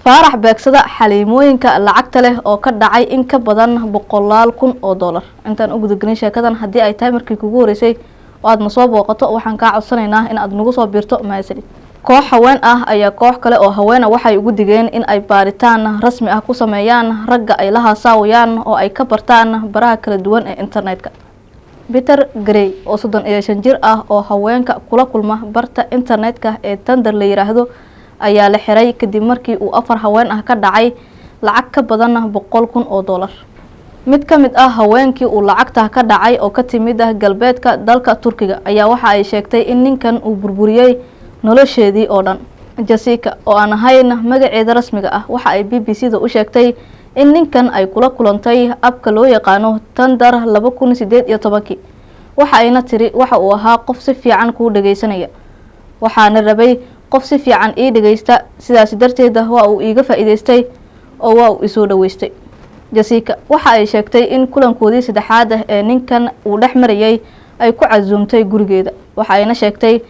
faarax beegsada xaliimooyinka lacagta leh oo ka dhacay in ka badan 100,000 oo dollar. Intaan ugu gudagnin sheekadan haddii ay tahay markii kugu horeysay oo aad ma soo booqato waxaan ka codsanaynaa in aad nagu soo biirto mahadsanid. Koox haween ah ayaa koox kale oo haween ah waxay ugu digeen in ay baaritaan rasmi ah ku sameeyaan ragga ay la haasaawayaan oo ay ka bartaan baraha kala duwan ee internetka. Peter Gray oo 35 jir ah oo haweenka kula kulma barta internetka ee Tinder la yiraahdo ayaa la xiray kadib markii uu 4 haween ah ka dhacay lacag ka badan 100,000 oo dollar. Mid ka mid ah haweenkii uu lacagta ka dhacay oo ka timid galbeedka dalka Turkiga ayaa waxa ay sheegtay in ninkan uu burburiyay nolosheedii oo dhan. Jessica oo aan ahayn magaceeda rasmiga ah waxa ay BBC-da u sheegtay in ninkan ay kula kulantay abka loo yaqaano Tinder 2018. waxa ayna tiri waxa uu ahaa qof si fiican ku dhageysanaya. waxaana rabay qof si fiican ii dhageysta sidaas darteed waa uu iiga faa'iideystay oo waa uu isoo dhaweystay. Jessica waxa ay sheegtay in kulankoodii saddexaad ee ninkan uu dhex marayay ay ku casuumtay gurigeeda. waxa ayna sheegtay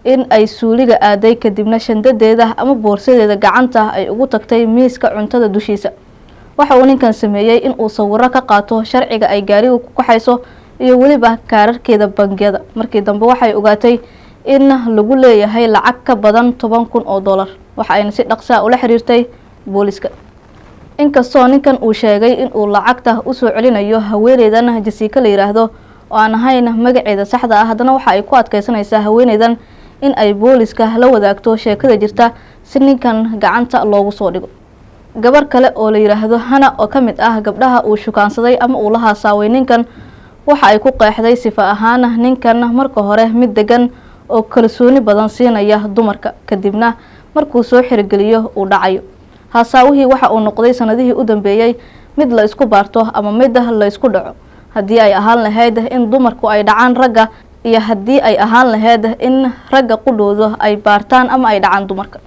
in ay suuliga aaday kadibna shandadeeda ama boorsadeeda gacanta ay ugu tagtay miiska cuntada dushiisa. waxa uu ninkan sameeyay in uu sawirro ka qaato sharciga ay gaariga ku kaxayso iyo waliba kaararkeeda bangiyada. markii dambe waxay ogaatay in lagu leeyahay lacag ka badan 10,000 oo dollar. waxa ayna si dhaqso ah ula xiriirtay booliska. inkastoo ninkan uu sheegay in uu lacagta u soo celinayo haweeneydan Jessica la yiraahdo oo aan ahayn magaceeda saxda ah, haddana waxa ay ku adkeysanaysaa haweeneydan in ay booliska la wadaagto sheekada jirta si ninkan gacanta loogu soo dhigo. gabar kale oo la yiraahdo Hana oo ka mid ah gabdhaha uu shukaansaday ama uu la haasaaway ninkan waxa ay ku qeexday sifa ahaan ninkan marka hore mid degan oo kalsooni badan siinaya dumarka kadibna markuu soo xirgeliyo uu dhacayo. haasaawihii waxa uu noqday sanadihii u dambeeyay mid la isku baarto ama mid la isku dhaco, haddii ay ahaan lahayd in dumarku ay dhacaan ragga iyo haddii ay ahaan lahayd in ragga qudhooda ay baartaan ama ay dhacaan dumarka.